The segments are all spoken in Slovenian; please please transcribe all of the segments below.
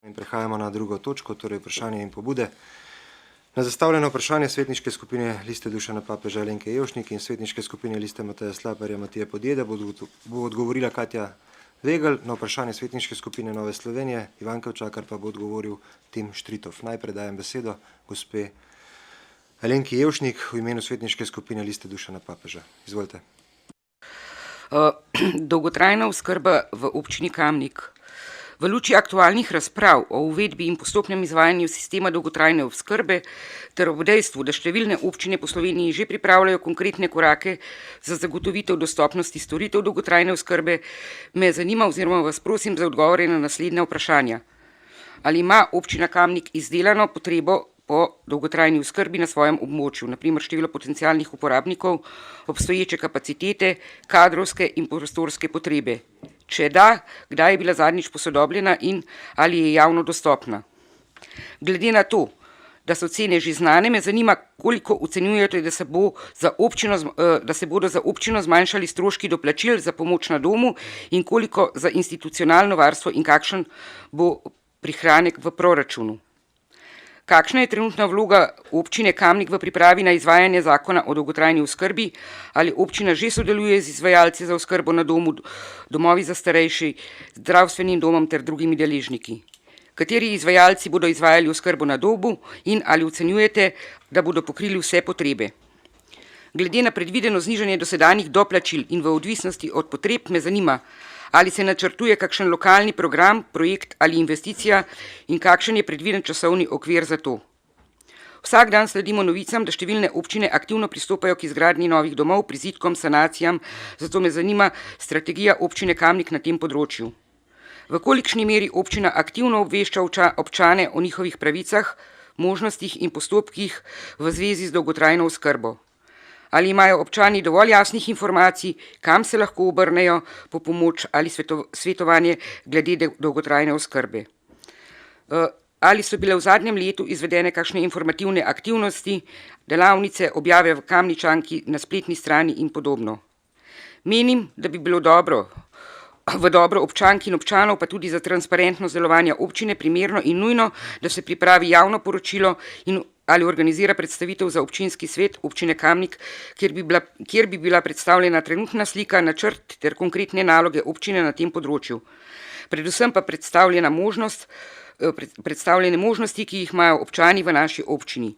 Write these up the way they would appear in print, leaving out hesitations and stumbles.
In prehajamo na drugo točko, torej vprašanje in pobude. Na zastavljeno vprašanje svetniške skupine Liste Dušana Papeža Alenke Jevšnik in svetniške skupine Liste Mateja Slaparja Matija Podjeda bo odgovorila Katja Vegel, na vprašanje svetniške skupine Nove Slovenije Ivan Kavčakar pa bo odgovoril Tim Štritov. Najprej dajem besedo gospe Alenki Jevšnik v imenu svetniške skupine Liste Dušana Papeža. Izvolite. Dolgotrajna oskrba v občini Kamnik. V luči aktualnih razprav o uvedbi in postopnem izvajanju sistema dolgotrajne oskrbe ter ob dejstvu, da številne občine po Sloveniji že pripravljajo konkretne korake za zagotovitev dostopnosti storitev dolgotrajne oskrbe, me zanima oziroma vas prosim za odgovore na naslednja vprašanja. Ali ima občina Kamnik izdelano potrebo po dolgotrajni oskrbi na svojem območju, naprimer število potencialnih uporabnikov, obstoječe kapacitete, kadrovske in prostorske potrebe? Če da, kdaj je bila zadnjič posodobljena in ali je javno dostopna? Glede na to, da so cene že znane, me zanima, koliko ocenjujete, da se bodo za občino zmanjšali stroški doplačil za pomoč na domu in koliko za institucionalno varstvo in kakšen bo prihranek v proračunu. Kakšna je trenutna vloga občine Kamnik v pripravi na izvajanje zakona o dolgotrajni oskrbi? Ali občina že sodeluje z izvajalci za oskrbo na domu, domovi za starejši, zdravstvenim domom ter drugimi deležniki? Kateri izvajalci bodo izvajali oskrbo na domu in ali ocenjujete, da bodo pokrili vse potrebe? Glede na predvideno znižanje dosedanjih doplačil in v odvisnosti od potreb me zanima, ali se načrtuje kakšen lokalni program, projekt ali investicija in kakšen je predviden časovni okvir za to. Vsak dan sledimo novicam, da številne občine aktivno pristopajo k izgradnji novih domov, prizidkom, sanacijam, zato me zanima strategija občine Kamnik na tem področju. V kolikšni meri občina aktivno obvešča občane o njihovih pravicah, možnostih in postopkih v zvezi z dolgotrajno oskrbo? Ali imajo občani dovolj jasnih informacij, kam se lahko obrnejo po pomoč ali svetovanje glede dolgotrajne oskrbe? Ali so bile v zadnjem letu izvedene kakšne informativne aktivnosti, delavnice, objave v Kamničanki na spletni strani in podobno? Menim, da bi bilo v dobro občank in občanov, pa tudi za transparentnost delovanja občine primerno in nujno, da se pripravi javno poročilo ali organizira predstavitev za občinski svet občine Kamnik, kjer bi bila predstavljena trenutna slika, načrt ter konkretne naloge občine na tem področju. Predvsem pa predstavljene možnosti, ki jih imajo občani v naši občini.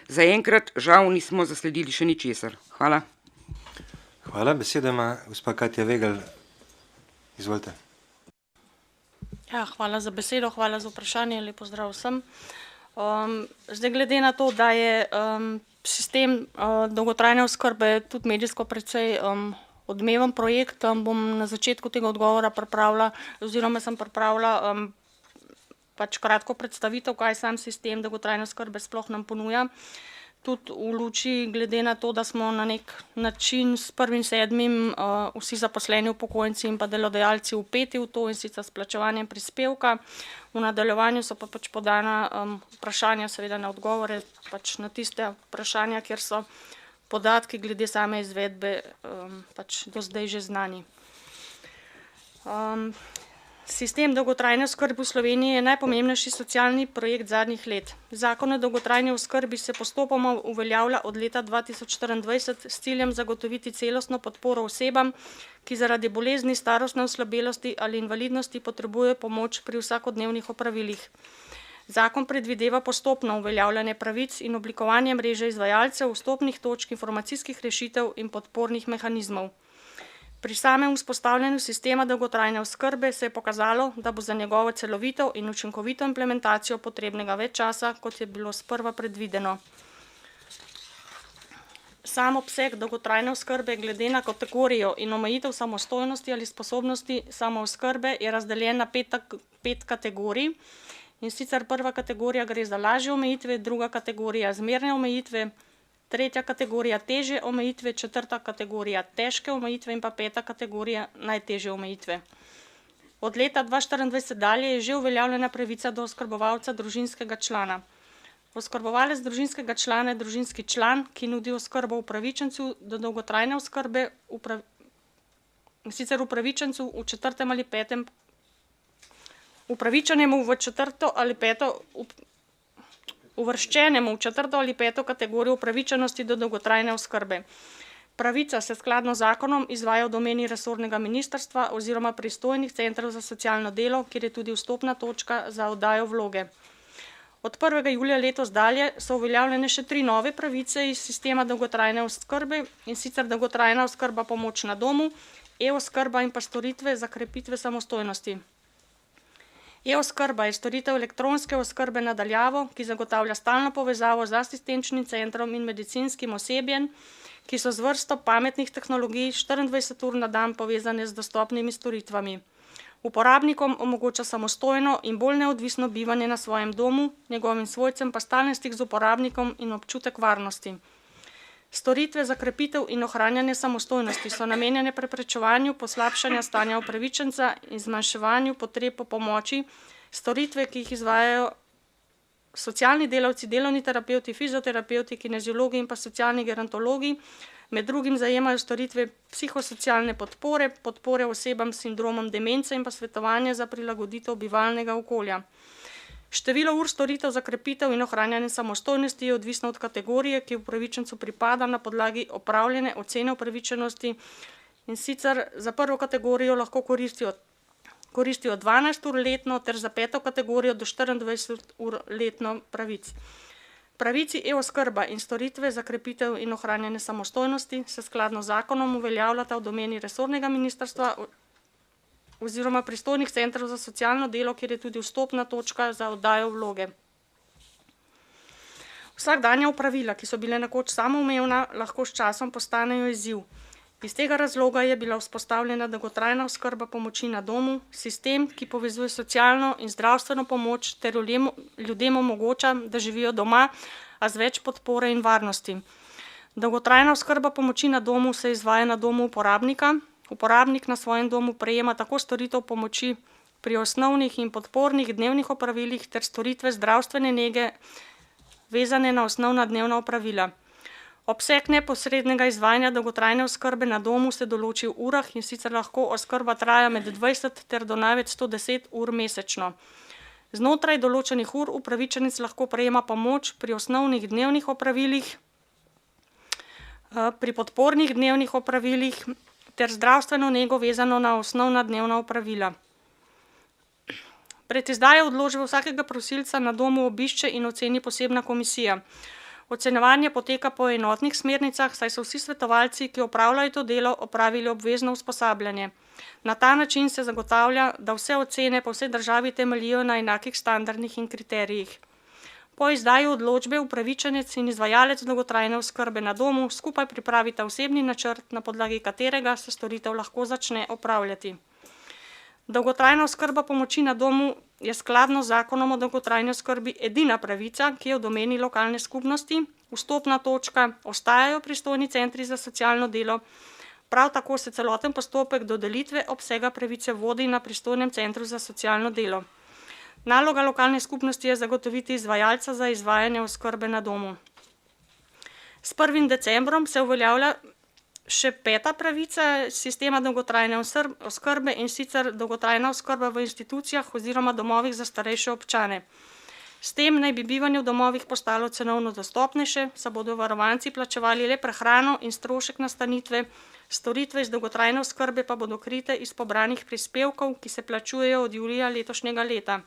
Zaenkrat žal nismo zasledili še ničesar. Hvala. Hvala. Besedo ima gospa Katja Vegel. Izvolite. Ja, hvala za besedo, hvala za vprašanje, lep pozdrav vsem. Zdaj glede na to, da je sistem dolgotrajne oskrbe tudi medijsko precej odmeven projekt, bom na začetku tega odgovora pripravila pač kratko predstavitev, kaj sam sistem dolgotrajne oskrbe sploh nam ponuja. Tudi v luči glede na to, da smo na nek način s 1.7. Vsi zaposleni upokojenci in pa delodajalci vpeti v to in sicer s plačevanjem prispevka. V nadaljevanju so pa pač podana vprašanja, seveda na odgovore, pač na tiste vprašanja, kjer so podatki glede same izvedbe pač do zdaj že znani. Sistem dolgotrajne oskrbe v Sloveniji je najpomembnejši socialni projekt zadnjih let. Zakon o dolgotrajni oskrbi se postopoma uveljavlja od leta 2024 s ciljem zagotoviti celostno podporo osebam, ki zaradi bolezni, starostne oslabelosti ali invalidnosti potrebujejo pomoč pri vsakodnevnih opravilih. Zakon predvideva postopno uveljavljanje pravic in oblikovanje mreže izvajalcev, vstopnih točk, informacijskih rešitev in podpornih mehanizmov. Pri samem vzpostavljanju sistema dolgotrajne oskrbe se je pokazalo, da bo za njegovo celovito in učinkovito implementacijo potrebnega več časa, kot je bilo sprva predvideno. Sam obseg dolgotrajne oskrbe glede na kategorijo in omejitev samostojnosti ali sposobnosti samooskrbe je razdeljen na pet kategorij. In sicer prva kategorija gre za lažje omejitve, druga kategorija zmerne omejitve, tretja kategorija težje omejitve, četrta kategorija težke omejitve in pa peta kategorija najtežje omejitve. Od leta 2024 dalje je že uveljavljena pravica do oskrbovalca družinskega člana. Oskrbovalec družinskega člana je družinski član, ki nudi oskrbo upravičencu do dolgotrajne oskrbe, in sicer upravičencu v 4. ali 5. upravičenemu v četrto ali peto uvrščenemu v četrto ali peto kategorijo upravičenosti do dolgotrajne oskrbe. Pravica se skladno z zakonom izvaja v domeni resornega ministrstva oziroma pristojnih centrov za socialno delo, kjer je tudi vstopna točka za oddajo vloge. Od 1. julija letos dalje so uveljavljene še 3 nove pravice iz sistema dolgotrajne oskrbe, in sicer dolgotrajna oskrba pomoč na domu, e-oskrba in pa storitve za krepitve samostojnosti. E-oskrba je storitev elektronske oskrbe na daljavo, ki zagotavlja stalno povezavo z asistenčnim centrom in medicinskim osebjem, ki so z vrsto pametnih tehnologij 24 ur na dan povezane z dostopnimi storitvami. Uporabnikom omogoča samostojno in bolj neodvisno bivanje na svojem domu, njegovim svojcem pa stalen stik z uporabnikom in občutek varnosti. Storitve za krepitev in ohranjanje samostojnosti so namenjene preprečevanju poslabšanja stanja upravičenca in zmanjševanju potreb po pomoči. Storitve, ki jih izvajajo socialni delavci, delovni terapevti, fizioterapevti, kineziologi in pa socialni gerontologi, med drugim zajemajo storitve psihosocialne podpore, podpore osebam s sindromom demence in pa svetovanje za prilagoditev bivalnega okolja. Število ur storitev za krepitev in ohranjanje samostojnosti je odvisno od kategorije, ki upravičencu pripada na podlagi opravljene ocene upravičenosti, in sicer za prvo kategorijo lahko koristijo 12 ur letno ter za peto kategorijo do 24 ur letno pravic. Pravici e-oskrba in storitve za krepitev in ohranjanje samostojnosti se skladno z zakonom uveljavljata v domeni resornega ministrstva oziroma pristojnih centrov za socialno delo, kjer je tudi vstopna točka za oddajo vloge. Vsakdanja opravila, ki so bile nekoč samoumevna, lahko s časom postanejo izziv. Iz tega razloga je bila vzpostavljena dolgotrajna oskrba pomoči na domu, sistem, ki povezuje socialno in zdravstveno pomoč ter ljudem omogoča, da živijo doma, a z več podpore in varnosti. Dolgotrajna oskrba pomoči na domu se izvaja na domu uporabnika. Uporabnik na svojem domu prejema tako storitev pomoči pri osnovnih in podpornih dnevnih opravilih ter storitve zdravstvene nege vezane na osnovna dnevna opravila. Obseg neposrednega izvajanja dolgotrajne oskrbe na domu se določi v urah, in sicer lahko oskrba traja med 20 ter do največ 110 ur mesečno. Znotraj določenih ur upravičenec lahko prejema pomoč pri osnovnih dnevnih opravilih, pri podpornih dnevnih opravilih ter zdravstveno nego vezano na osnovna dnevna opravila. Pred izdajo odločbe vsakega prosilca na domu obišče in oceni posebna komisija. Ocenjevanje poteka po enotnih smernicah, saj so vsi svetovalci, ki opravljajo to delo, opravili obvezno usposabljanje. Na ta način se zagotavlja, da vse ocene po vsej državi temeljijo na enakih standardih in kriterijih. Po izdaji odločbe upravičenec in izvajalec dolgotrajne oskrbe na domu skupaj pripravita osebni načrt, na podlagi katerega se storitev lahko začne opravljati. Dolgotrajna oskrba pomoči na domu je skladno z zakonom o dolgotrajni oskrbi edina pravica, ki je v domeni lokalne skupnosti, vstopna točka ostajajo pristojni centri za socialno delo, prav tako se celoten postopek dodelitve obsega pravice vodi na pristojnem centru za socialno delo. Naloga lokalne skupnosti je zagotoviti izvajalca za izvajanje oskrbe na domu. S 1. decembrom se uveljavlja še 5. pravica sistema dolgotrajne oskrbe, in sicer dolgotrajna oskrba v institucijah oziroma domovih za starejše občane. S tem naj bi bivanje v domovih postalo cenovno dostopnejše, saj bodo varovanci plačevali le prehrano in strošek nastanitve, storitve iz dolgotrajne oskrbe pa bodo krite iz pobranih prispevkov, ki se plačujejo od julija letošnjega leta.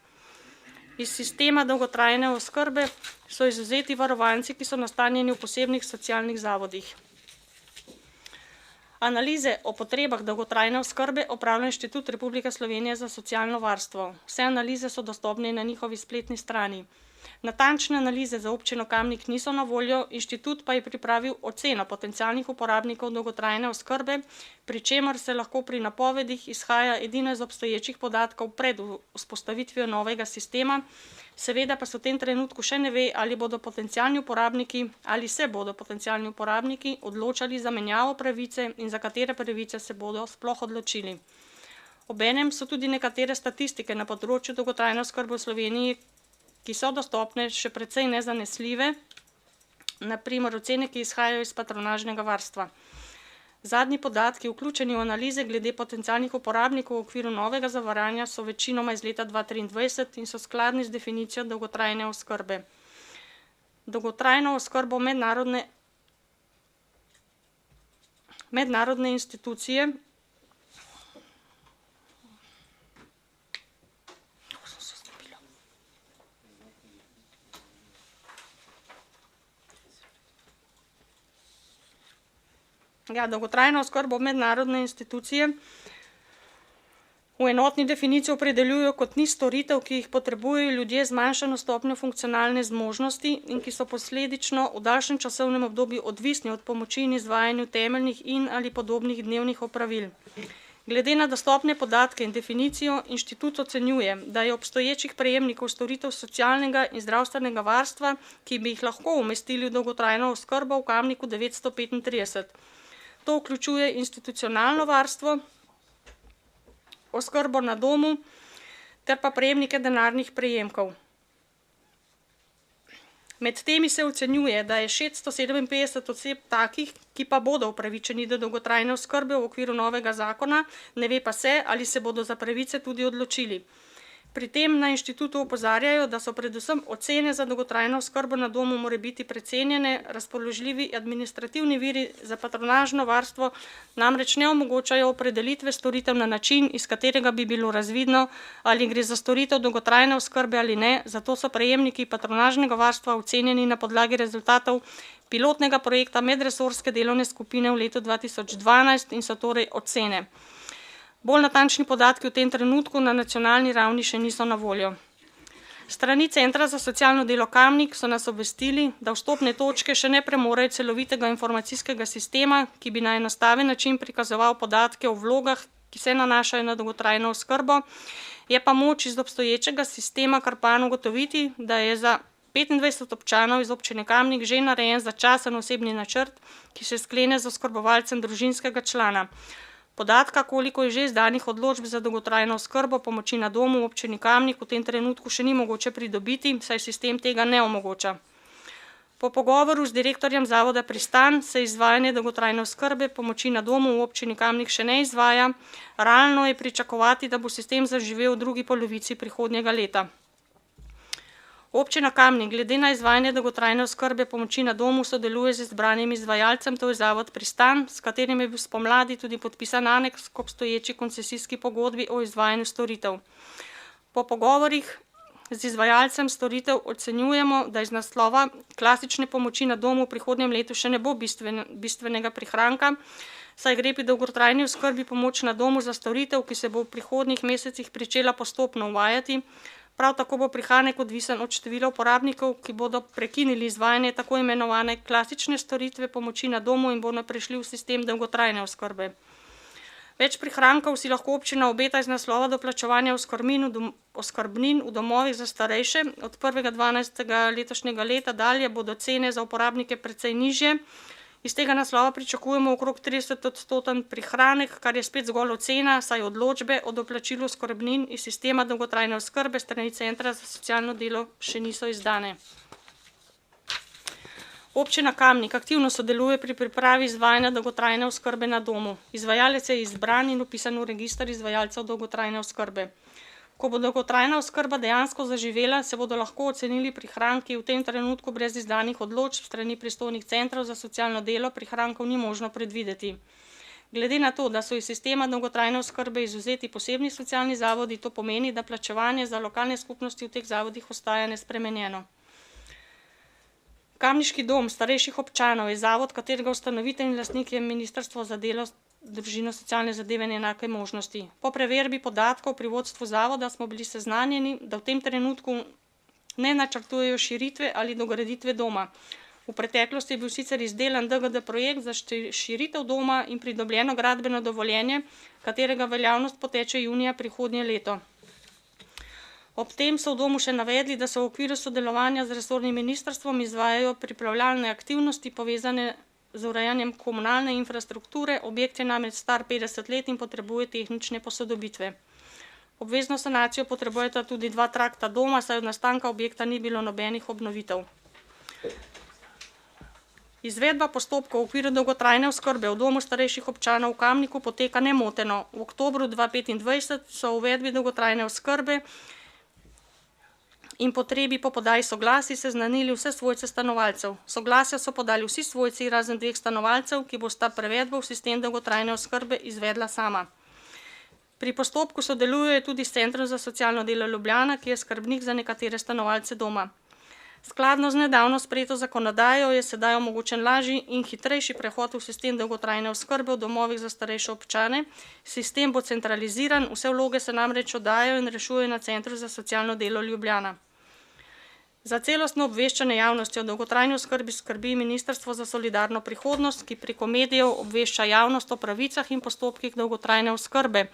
Iz sistema dolgotrajne oskrbe so izvzeti varovanci, ki so nastanjeni v posebnih socialnih zavodih. Analize o potrebah dolgotrajne oskrbe opravlja Inštitut Republike Slovenije za socialno varstvo. Vse analize so dostopne na njihovi spletni strani. Natančne analize za občino Kamnik niso na voljo, inštitut pa je pripravil oceno potencialnih uporabnikov dolgotrajne oskrbe, pri čemer se lahko pri napovedih izhaja edino iz obstoječih podatkov pred vzpostavitvijo novega sistema, seveda pa se v tem trenutku še ne ve, ali se bodo potencialni uporabniki odločali za menjavo pravice in za katere pravice se bodo sploh odločili. Obenem so tudi nekatere statistike na področju dolgotrajne oskrbe v Sloveniji, ki so dostopne, še precej nezanesljive, na primer ocene, ki izhajajo iz patronažnega varstva. Zadnji podatki, vključeni v analize glede potencialnih uporabnikov v okviru novega zavarovanja, so večinoma iz leta 2023 in so skladni z definicijo dolgotrajne oskrbe. Dolgotrajno oskrbo mednarodne institucije dolgotrajno oskrbo mednarodne institucije v enotni definiciji opredeljujejo kot niz storitev, ki jih potrebujejo ljudje z manjšano stopnjo funkcionalne zmožnosti in ki so posledično v daljšem časovnem obdobju odvisni od pomoči in izvajanju temeljnih in ali podobnih dnevnih opravil. Glede na dostopne podatke in definicijo, inštitut ocenjuje, da je obstoječih prejemnikov storitev socialnega in zdravstvenega varstva, ki bi jih lahko umestili v dolgotrajno oskrbo, v Kamniku 935. To vključuje institucionalno varstvo, oskrbo na domu ter pa prejemnike denarnih prejemkov. Med temi se ocenjuje, da je 657 oseb takih, ki pa bodo upravičeni do dolgotrajne oskrbe v okviru novega zakona, ne ve pa se, ali se bodo za pravice tudi odločili. Pri tem na inštitutu opozarjajo, da so predvsem ocene za dolgotrajno oskrbo na domu morebiti precenjene, razpoložljivi administrativni viri za patronažno varstvo namreč ne omogočajo opredelitve storitev na način, iz katerega bi bilo razvidno, ali gre za storitev dolgotrajne oskrbe ali ne, zato so prejemniki patronažnega varstva ocenjeni na podlagi rezultatov pilotnega projekta medresorske delovne skupine v letu 2012 in so torej ocene. Bolj natančni podatki v tem trenutku na nacionalni ravni še niso na voljo. Strani Centra za socialno delo Kamnik so nas obvestili, da vstopne točke še ne premorejo celovitega informacijskega sistema, ki bi na enostaven način prikazoval podatke o vlogah, ki se nanašajo na dolgotrajno oskrbo. Je pa moč iz obstoječega sistema Krpan ugotoviti, da je za 25 občanov iz občine Kamnik že narejen začasen osebni načrt, ki se sklene z oskrbovalcem družinskega člana. Podatka, koliko je že izdanih odločb za dolgotrajno oskrbo pomoči na domu v občini Kamnik, v tem trenutku še ni mogoče pridobiti, saj sistem tega ne omogoča. Po pogovoru z direktorjem zavoda Pristan se izvajanje dolgotrajne oskrbe pomoči na domu v občini Kamnik še ne izvaja. Realno je pričakovati, da bo sistem zaživel v drugi polovici prihodnjega leta. Občina Kamnik glede na izvajanje dolgotrajne oskrbe pomoči na domu sodeluje z izbranim izvajalcem, to je zavod Pristan, s katerim je bil spomladi tudi podpisan aneks k obstoječi koncesijski pogodbi o izvajanju storitev. Po pogovorih z izvajalcem storitev ocenjujemo, da iz naslova klasične pomoči na domu v prihodnjem letu še ne bo bistvenega prihranka, saj gre pri dolgotrajni oskrbi pomoč na domu za storitev, ki se bo v prihodnjih mesecih pričela postopno uvajati. Prav tako bo prihranek odvisen od števila uporabnikov, ki bodo prekinili izvajanje tako imenovane klasične storitve pomoči na domu in bodo prešli v sistem dolgotrajne oskrbe. Več prihrankov si lahko občina obeta iz naslova doplačevanja oskrbnin v domovih za starejše. Od 1.12. letošnjega leta dalje bodo cene za uporabnike precej nižje. Iz tega naslova pričakujemo okrog 30% prihranek, kar je spet zgolj ocena, saj odločbe o doplačilu oskrbnin iz sistema dolgotrajne oskrbe strani Centra za socialno delo še niso izdane. Občina Kamnik aktivno sodeluje pri pripravi izvajanja dolgotrajne oskrbe na domu. Izvajalec je izbran in vpisan v register izvajalcev dolgotrajne oskrbe. Ko bo dolgotrajna oskrba dejansko zaživela, se bodo lahko ocenili prihranki. V tem trenutku brez izdanih odločb strani pristojnih centrov za socialno delo prihrankov ni možno predvideti. Glede na to, da so iz sistema dolgotrajne oskrbe izvzeti posebni socialni zavodi, to pomeni, da plačevanje za lokalne skupnosti v teh zavodih ostaja nespremenjeno. Kamniški dom starejših občanov je zavod, katerega ustanovitelj in lastnik je Ministrstvo za delo, družino, socialne zadeve in enake možnosti. Po preverbi podatkov pri vodstvu zavoda smo bili seznanjeni, da v tem trenutku ne načrtujejo širitve ali dograditve doma. V preteklosti je bil sicer izdelan DGD projekt za širitev doma in pridobljeno gradbeno dovoljenje, katerega veljavnost poteče junija prihodnje leto. Ob tem so v domu še navedli, da so v okviru sodelovanja z resornim ministrstvom izvajajo pripravljalne aktivnosti povezane z urejanjem komunalne infrastrukture. Objekt je namreč star 50 let in potrebuje tehnične posodobitve. Obvezno sanacijo potrebujeta tudi 2 trakta doma, saj od nastanka objekta ni bilo nobenih obnovitev. Izvedba postopkov v okviru dolgotrajne oskrbe v domu starejših občanov v Kamniku poteka nemoteno. V oktobru 2025 so o uvedbi dolgotrajne oskrbe in potrebi po podaji soglasij seznanili vse svojce stanovalcev. Soglasja so podali vsi svojci razen 2 stanovalcev, ki bosta prevedbo v sistem dolgotrajne oskrbe izvedla sama. Pri postopku sodeluje tudi s Centrom za socialno delo Ljubljana, ki je skrbnik za nekatere stanovalce doma. Skladno z nedavno sprejeto zakonodajo je sedaj omogočen lažji in hitrejši prehod v sistem dolgotrajne oskrbe v domovih za starejše občane. Sistem bo centraliziran, vse vloge se namreč oddajajo in rešujejo na Centru za socialno delo Ljubljana. Za celostno obveščanje javnosti o dolgotrajni oskrbi skrbi Ministrstvo za solidarno prihodnost, ki preko medijev obvešča javnost o pravicah in postopkih dolgotrajne oskrbe.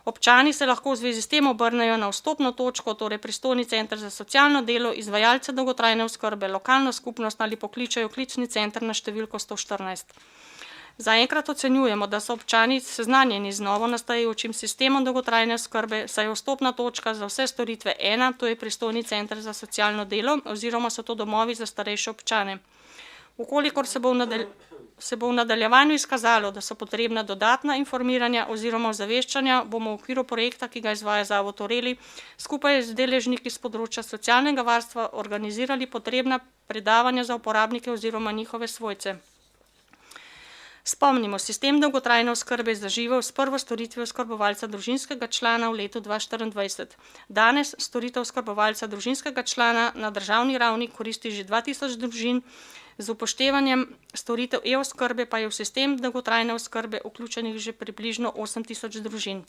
Občani se lahko v zvezi s tem obrnejo na vstopno točko, torej pristojni center za socialno delo, izvajalce dolgotrajne oskrbe, lokalno skupnost ali pokličejo klicni center na številko 114. Zaenkrat ocenjujemo, da so občani seznanjeni z novo nastajajočim sistemom dolgotrajne oskrbe, saj je vstopna točka za vse storitve ena, to je pristojni center za socialno delo oziroma so to domovi za starejše občane. Ukolikor se bo v nadaljevanju izkazalo, da so potrebna dodatna informiranja oziroma ozaveščanja, bomo v okviru projekta, ki ga izvaja Zavod Oreli, skupaj z deležniki z področja socialnega varstva organizirali potrebna predavanja za uporabnike oziroma njihove svojce. Spomnimo, sistem dolgotrajne oskrbe je zaživel s prvo storitvijo oskrbovalca družinskega člana v letu 2024. Danes storitev oskrbovalca družinskega člana na državni ravni koristi že 2000 družin, z upoštevanjem storitev e-oskrbe pa je v sistem dolgotrajne oskrbe vključenih že približno 8000 družin.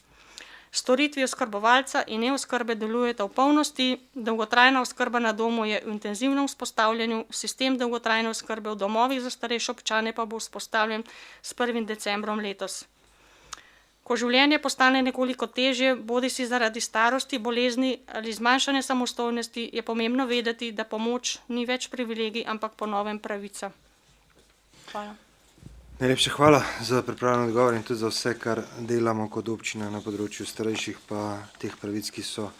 Storitvi oskrbovalca in e-oskrbe delujeta v polnosti, dolgotrajna oskrba na domu je v intenzivnem vzpostavljanju, sistem dolgotrajne oskrbe v domovih za starejše občane pa bo vzpostavljen s 1. decembrom letos. Ko življenje postane nekoliko težje, bodi si zaradi starosti, bolezni ali zmanjšane samostojnosti, je pomembno vedeti, da pomoč ni več privilegij, ampak po novem pravica. Hvala. Najlepša hvala za pripravljen odgovor in tudi za vse, kar delamo kot občina na področju starejših pa teh pravic, ki so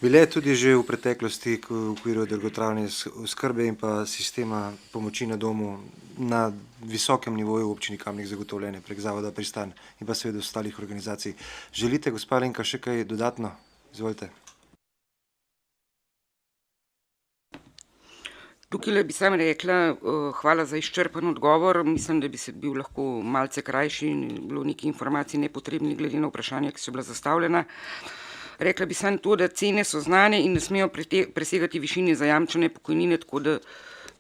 bile tudi že v preteklosti v okviru dolgotrajne oskrbe in pa sistema pomoči na domu na visokem nivoju v občini Kamnik zagotovljene prek Zavoda Pristan in pa seveda ostalih organizacij. Želite, gospa Alenka, še kaj dodatno? Izvolite. Tukaj bi sam rekla, hvala za izčrpen odgovor. Mislim, da bi se bil lahko malce krajši in bilo nekaj informacij nepotrebnih glede na vprašanja, ki so bila zastavljena. Rekla bi samo to, da cene so znane in ne smejo presegati višine zajamčene pokojnine, tako da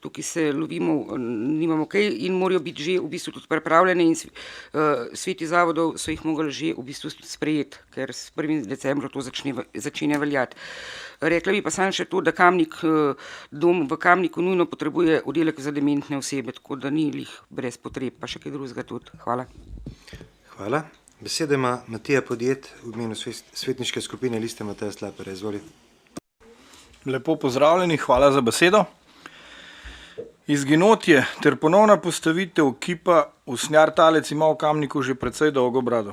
tukaj se lovimo, nimamo kaj in morajo biti že v bistvu tudi pripravljene in sveti zavodov so jih mogli že v bistvu sprejeti, ker s 1. decembrom to začne veljati. Rekla bi pa samo še to, da dom v Kamniku nujno potrebuje oddelek za dementne osebe, tako da ni lih brez potreb, pa še kaj drugega tudi. Hvala. Hvala. Besedo ima Matija Podjed v imenu svetniške skupine Liste Mateja Slaperja. Izvoli. Lepo pozdravljeni, hvala za besedo. Izginotje ter ponovna postavitev kipa Usnjar Talec ima v Kamniku že precej dolgo brado.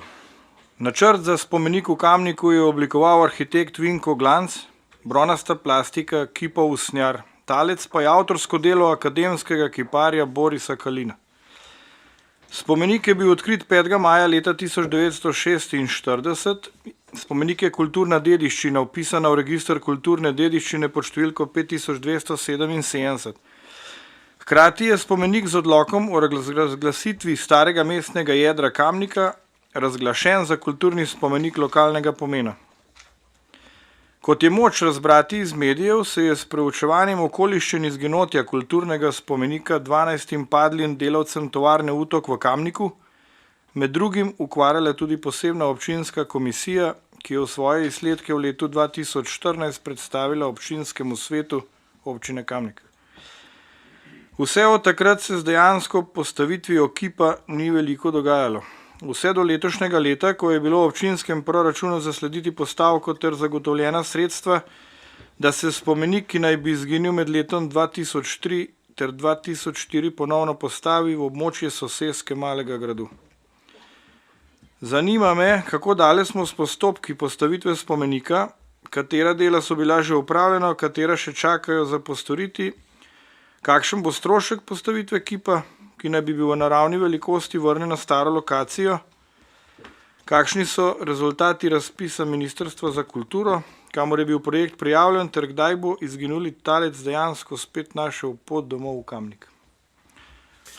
Načrt za spomenik v Kamniku je oblikoval arhitekt Vinko Glanc, bronasta plastika kipa Usnjar Talec pa je avtorsko delo akademskega kiparja Borisa Kalina. Spomenik je bil odkrit 5. maja leta 1946. Spomenik je kulturna dediščina, vpisana v registr kulturne dediščine pod številko 5277. Hkrati je spomenik z odlokom o razglasitvi starega mestnega jedra Kamnika razglašen za kulturni spomenik lokalnega pomena. Kot je moč razbrati iz medijev, se je s preučevanjem okoliščin izginotja kulturnega spomenika 12 padlim delavcem tovarne Utok v Kamniku med drugim ukvarjala tudi posebna občinska komisija, ki je v svoje izsledke v letu 2014 predstavila občinskemu svetu občine Kamnik. Vse od takrat se z dejansko postavitvijo kipa ni veliko dogajalo. Vse do letošnjega leta, ko je bilo v občinskem proračunu zaslediti postavko ter zagotovljena sredstva, da se spomenik, ki naj bi izginil med letom 2003 ter 2004, ponovno postavi v območje soseske Malega gradu. Zanima me, kako daleč smo s postopki postavitve spomenika, katera dela so bila že opravljena, katera še čakajo za postoriti, Kakšen bo strošek postavitve kipa, ki naj bi bil v naravni velikosti vrnjen na staro lokacijo? Kakšni so rezultati razpisa Ministrstva za kulturo, kamor je bil projekt prijavljen, ter kdaj bo izginuli talec dejansko spet našel pot domov v Kamnik?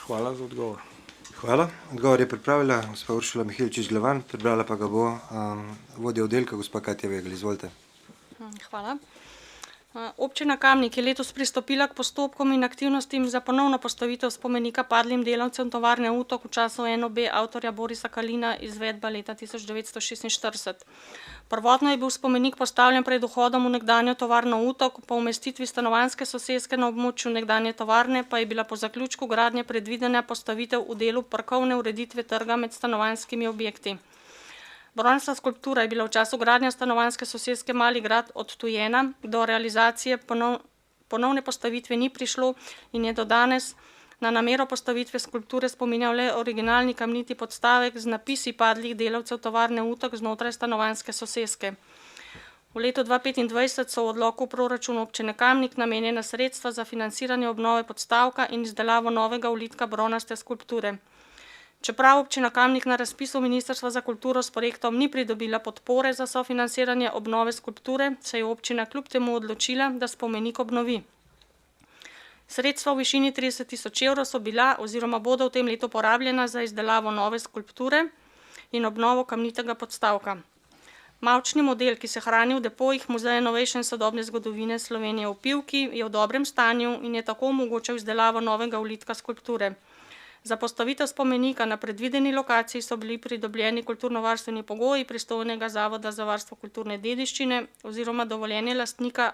Hvala za odgovor. Hvala. Odgovor je pripravila gospa Uršula Miheličič-Glavan, prebrala pa ga bo vodja oddelka gospa Katja Vegel. Izvolite. Hvala. Občina Kamnik je letos pristopila k postopkom in aktivnostim za ponovno postavitev spomenika padlim delavcem tovarne Utok v času NOB avtorja Borisa Kalina, izvedba leta 1946. Prvotno je bil spomenik postavljen pred vhodom v nekdanjo tovarno Utok, po umestitvi stanovanjske soseske na območju nekdanje tovarne pa je bila po zaključku gradnje predvidena postavitev v delu parkovne ureditve trga med stanovanjskimi objekti. Bronasta skulptura je bila v času gradnje stanovanjske soseske Mali grad odtujena, do realizacije ponovne postavitve ni prišlo in je do danes na namero postavitve skulpture spominjal le originalni kamniti podstavek z napisi padlih delavcev tovarne Utok znotraj stanovanjske soseske. V letu 2025 so v odloku v proračunu občine Kamnik namenjena sredstva za financiranje obnove podstavka in izdelavo novega ulitka bronaste skulpture. Čeprav občina Kamnik na razpisu Ministrstva za kulturo s projektom ni pridobila podpore za sofinanciranje obnove skulpture, se je občina kljub temu odločila, da spomenik obnovi. Sredstva v višini 30 000 evrov so bila oziroma bodo v tem letu porabljena za izdelavo nove skulpture in obnovo kamnitega podstavka. Mavčni model, ki se hrani v depojih Muzeja novejše in sodobne zgodovine Slovenije v Pivki, je v dobrem stanju in je tako omogočal izdelavo novega ulitka skulpture. Za postavitev spomenika na predvideni lokaciji so bili pridobljeni kulturnovarstveni pogoji pristojnega Zavoda za varstvo kulturne dediščine oziroma dovoljenje lastnika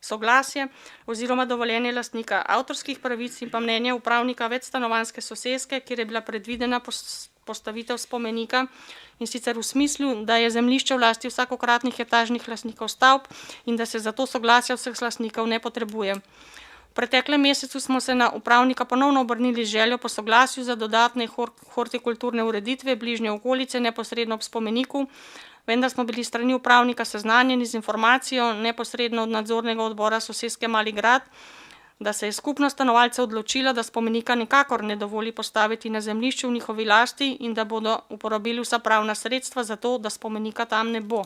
soglasje oziroma dovoljenje lastnika avtorskih pravic in pa mnenje upravnika večstanovanjske soseske, kjer je bila predvidena postavitev spomenika, in sicer v smislu, da je zemljišče v lasti vsakokratnih etažnih lastnikov stavb in da se zato soglasja vseh lastnikov ne potrebuje. V preteklem mesecu smo se na upravnika ponovno obrnili z željo po soglasju za dodatne hortikulturne ureditve bližnje okolice neposredno ob spomeniku, vendar smo bili strani upravnika seznanjeni z informacijo neposredno od nadzornega odbora soseske Mali grad, da se je skupnost stanovalcev odločila, da spomenika nikakor ne dovoli postaviti na zemljišču v njihovi lasti in da bodo uporabili vsa pravna sredstva za to, da spomenika tam ne bo.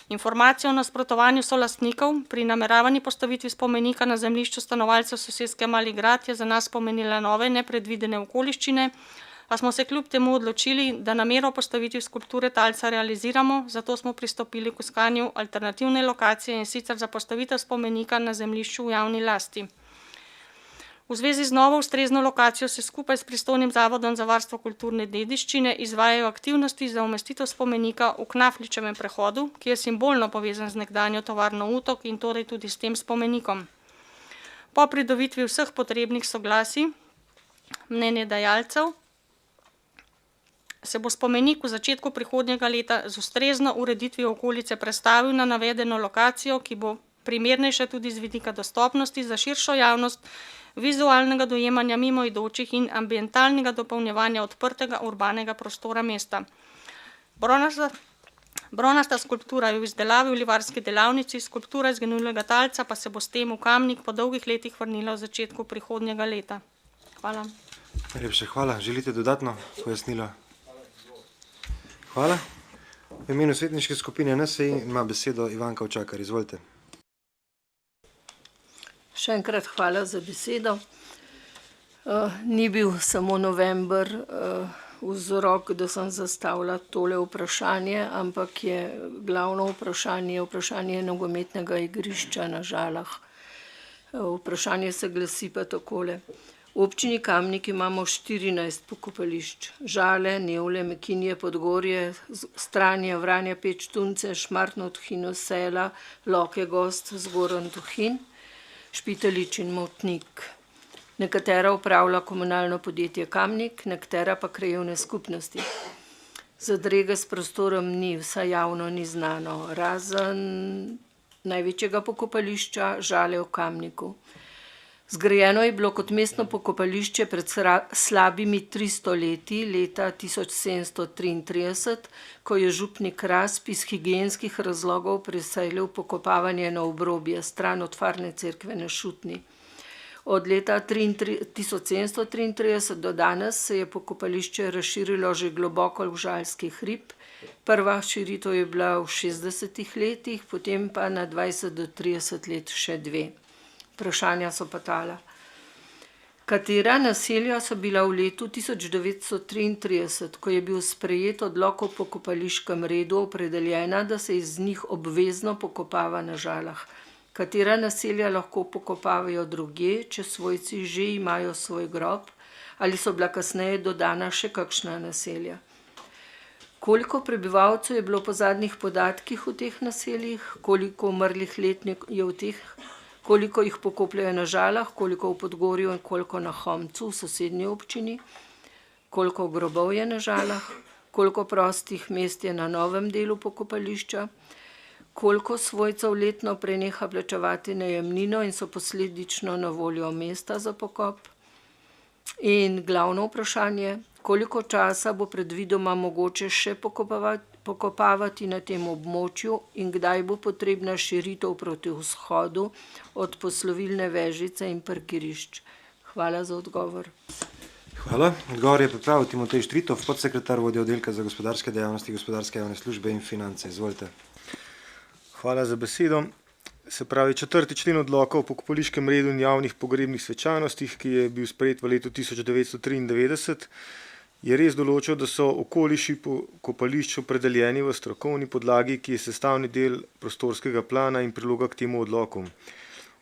Informacijo o nasprotovanju solastnikov pri nameravani postavitvi spomenika na zemljišču stanovalcev soseske Mali grad je za nas pomenila nove nepredvidene okoliščine, a smo se kljub temu odločili, da namero postavitvi skulpture talca realiziramo, zato smo pristopili k iskanju alternativne lokacije in sicer za postavitev spomenika na zemljišču v javni lasti. V zvezi z novo ustrezno lokacijo se skupaj s pristojnim Zavodom za varstvo kulturne dediščine izvajajo aktivnosti za umestitev spomenika v Knafličevem prehodu, ki je simbolno povezan z nekdanjo tovarno Utok in torej tudi s tem spomenikom. Po pridobitvi vseh potrebnih soglasij, mnenje dajalcev, se bo spomenik v začetku prihodnjega leta z ustrezno ureditvijo okolice prestavil na navedeno lokacijo, ki bo primernejša tudi z vidika dostopnosti za širšo javnost, vizualnega dojemanja mimoidočih in ambientalnega dopolnjevanja odprtega urbanega prostora mesta. Bronasta skulptura je v izdelavi v livarski delavnici, skulptura izginulega talca pa se bo s tem v Kamnik po dolgih letih vrnila v začetku prihodnjega leta. Hvala. Najlepša hvala. Želite dodatno pojasnilo? Hvala. V imenu svetniške skupine NSi ima besedo Ivanka Očakar. Izvolite. Še enkrat hvala za besedo. Ni bil samo november vzrok, da sem zastavila tole vprašanje, ampak je glavno vprašanje nogometnega igrišča na Žalah. Vprašanje se glasi pa takole. V občini Kamnik imamo 14 pokopališč. Žale, Nevle, Mekinje, Podgorje, Stranje, Vranje, Peč, Tunce, Šmartno, Tuhinjo, Sela, Loke, Gost, Zgoran, Tuhin, Špitalič in Motnik. Nekatera upravlja komunalno podjetje Kamnik, nekatera pa krajevne skupnosti. Zadrege s prostorom ni, vsa javno ni znano, razen največjega pokopališča Žale v Kamniku. Zgrajeno je bilo kot mestno pokopališče pred slabimi 300 leti, leta 1733, ko je župnik Rasp iz higienskih razlogov preselil pokopavanje na obrobje, stran od Farne cerkve na Šutni. Od leta 1733 do danes se je pokopališče razširilo že globoko v Žalski hrib. Prva širitev je bila v 60 letih, potem pa na 20 do 30 let še 2. Vprašanja so pa tala. Katera naselja so bila v letu 1933, ko je bil sprejet odlok o pokopališkem redu, opredeljena, da se iz njih obvezno pokopava na Žalah? Katera naselja lahko pokopavajo drugje, če svojci že imajo svoj grob, ali so bila kasneje dodana še kakšna naselja? Koliko prebivalcev je bilo po zadnjih podatkih v teh naseljih, koliko umrlih letnik je v teh, koliko jih pokopljajo na Žalah, koliko v Podgorju in koliko na Homcu v sosednji občini, koliko grobov je na Žalah, koliko prostih mest je na novem delu pokopališča, koliko svojcev letno preneha plačevati najemnino in so posledično na voljo mesta za pokop. In glavno vprašanje, koliko časa bo predvidoma mogoče še pokopavati na tem območju in kdaj bo potrebna širitev proti vzhodu od poslovilne vežice in parkirišč. Hvala za odgovor. Hvala. Odgovor je pripravil Timotej Štritov, podsekretar vodja oddelka za gospodarske dejavnosti, gospodarske javne službe in finance. Izvolite. Hvala za besedo. Se pravi, 4. člen odloka o pokopališkem redu in javnih pogrebnih svečanostih, ki je bil sprejet v letu 1993, je res določil, da so okoliši pokopališč opredeljeni v strokovni podlagi, ki je sestavni del prostorskega plana in priloga k temu odloku.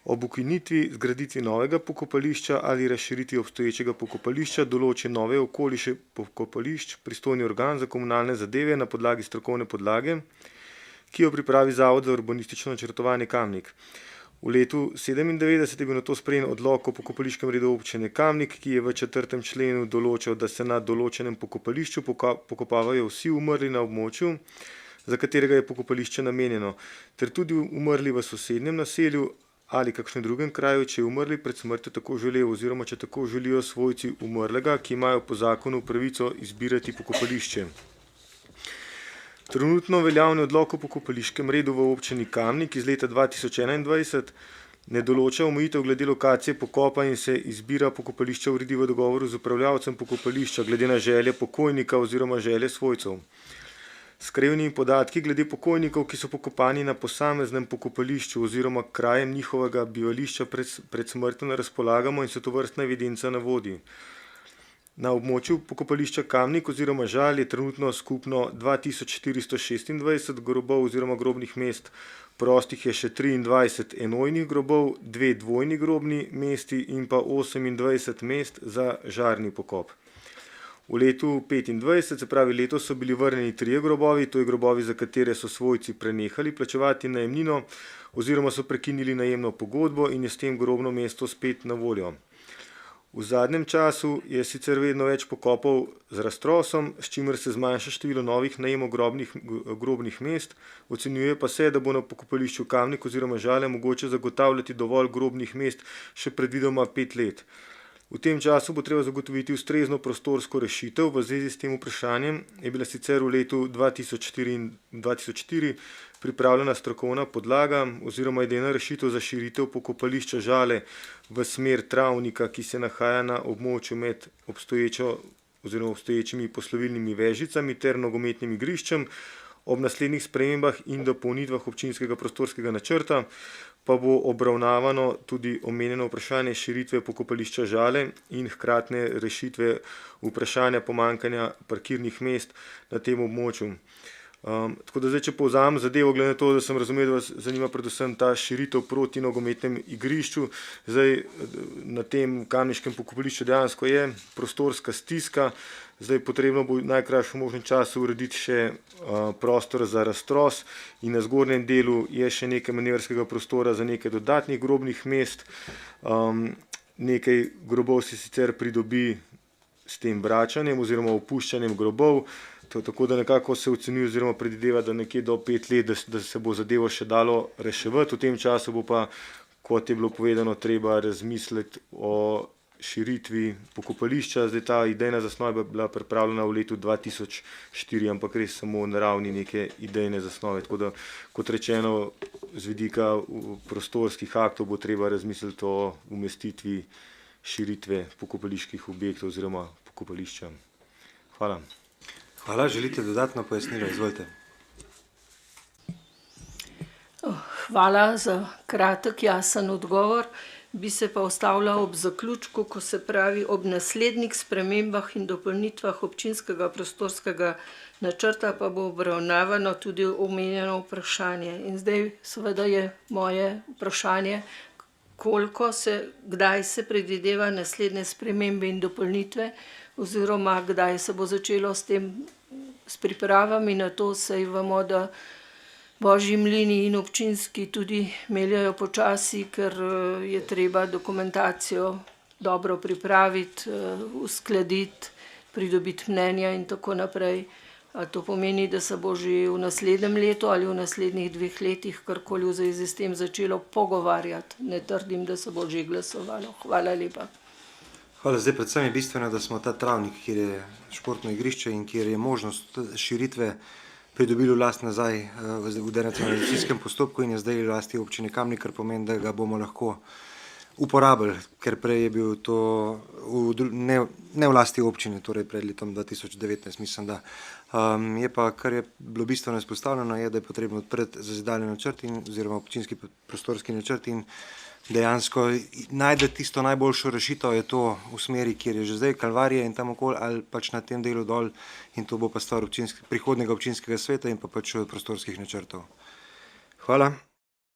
Ob ukinitvi, zgraditvi novega pokopališča ali razširitvi obstoječega pokopališča določi nove okoliše pokopališč pristojni organ za komunalne zadeve na podlagi strokovne podlage, ki jo pripravi Zavod za urbanistično načrtovanje Kamnik. V letu 1997 je bil nato sprejet odlok o pokopališkem redu občine Kamnik, ki je v 4. členu določil, da se na določenem pokopališču pokopavajo vsi umrli na območju, za katerega je pokopališče namenjeno, ter tudi umrli v sosednjem naselju ali kakšnem drugem kraju, če je umrli pred smrtjo tako želel oziroma če tako želijo svojci umrlega, ki imajo po zakonu pravico izbirati pokopališče. Trenutno veljavni odlok o pokopališkem redu v občini Kamnik iz leta 2021 ne določa omejitev glede lokacije pokopa in se izbira pokopališča uredi v dogovoru z upravljavcem pokopališča glede na želje pokojnika oziroma želje svojcev. S krajevnimi podatki glede pokojnikov, ki so pokopani na posameznem pokopališču oziroma krajem njihovega bivališča pred smrtjo, razpolagamo in se tovrstna evidenca ne vodi. Na območju pokopališča Kamnik oziroma Žal je trenutno skupno 2426 grobov oziroma grobnih mest, prostih je še 23 enojnih grobov, 2 dvojni grobni mesti in pa 28 mest za žarni pokop. V letu 2025, se pravi letos, so bili vrnjeni 3 grobovi, to je grobovi, za katere so svojci prenehali plačevati najemnino oziroma so prekinili najemno pogodbo in je s tem grobno mesto spet na voljo. V zadnjem času je sicer vedno več pokopov z raztrosom, s čimer se zmanjša število novih najemov grobnih mest, ocenjuje pa se, da bo na pokopališču Kamnik oziroma Žale mogoče zagotavljati dovolj grobnih mest še predvidoma 5 let. V tem času bo treba zagotoviti ustrezno prostorsko rešitev. V zvezi s tem vprašanjem je bila sicer v letu 2004 pripravljena strokovna podlaga oziroma idejna rešitev za širitev pokopališča Žale v smer travnika, ki se nahaja na območju med obstoječimi poslovilnimi vežicami ter nogometnim igriščem. Ob naslednjih spremembah in dopolnitvah občinskega prostorskega načrta pa bo obravnavano tudi omenjeno vprašanje širitve pokopališča Žale in hkratne rešitve vprašanja pomanjkanja parkirnih mest na tem območju. Tako da zdaj, če povzamem zadevo, glede na to, da sem razumel, da vas zanima predvsem ta širitev proti nogometnem igrišču. Zdaj na tem kamniškem pokopališču dejansko je prostorska stiska. Zdaj potrebno bo v najkrajšem možnem času urediti še prostor za raztros in na zgornjem delu je še nekaj manevrskega prostora za nekaj dodatnih grobnih mest. Nekaj grobov se sicer pridobi s tem vračanjem oziroma opuščanjem grobov, tako da nekako se ocenjuje oziroma predvideva, da nekje do 5 let, da se bo zadevo še dalo reševati. V tem času bo pa kot je bilo povedano, treba razmisliti o širitvi pokopališča. Zdaj ta idejna zasnova je bila pripravljena v letu 2004, ampak res samo na ravni neke idejne zasnove. Tako da, kot rečeno, z vidika prostorskih aktov bo treba razmisliti o umestitvi širitve pokopaliških objektov oziroma pokopališča. Hvala. Hvala, želite dodatno pojasnilo, izvolite. Hvala za kratek, jasen odgovor. Bi se pa ustavila ob zaključku, ko se pravi ob naslednjih spremembah in dopolnitvah občinskega prostorskega načrta pa bo obravnavano tudi omenjeno vprašanje. In zdaj seveda je moje vprašanje, kdaj se predvideva naslednje spremembe in dopolnitve oziroma kdaj se bo začelo s pripravami na to, saj vemo, da Božji mlini in občinski tudi meljajo počasi, ker je treba dokumentacijo dobro pripraviti, uskladiti, pridobiti mnenja in tako naprej. A to pomeni, da se bo že v naslednjem letu ali v naslednjih 2 letih karkoli v zvezi s tem začelo pogovarjati. Ne trdim, da se bo že glasovalo. Hvala lepa. Hvala, zdaj predvsem je bistveno, da smo ta travnik, kjer je športno igrišče in kjer je možnost širitve, pridobili vlast nazaj v denacionalizacijskem postopku in je zdaj v lasti občine Kamnik, kar pomeni, da ga bomo lahko uporabili, ker prej je bil to ne v lasti občine, torej pred letom 2019, mislim, da. Je pa, kar je bilo bistveno izpostavljeno, je, da je potrebno odpreti zazidalni načrt oziroma občinski prostorski načrt in dejansko najde tisto najboljšo rešitev, je to v smeri, kjer je že zdaj Kalvarija in tam okoli, ali pač na tem delu dol, in to bo pa stvar prihodnjega občinskega sveta in pa pač prostorskih načrtov. Hvala.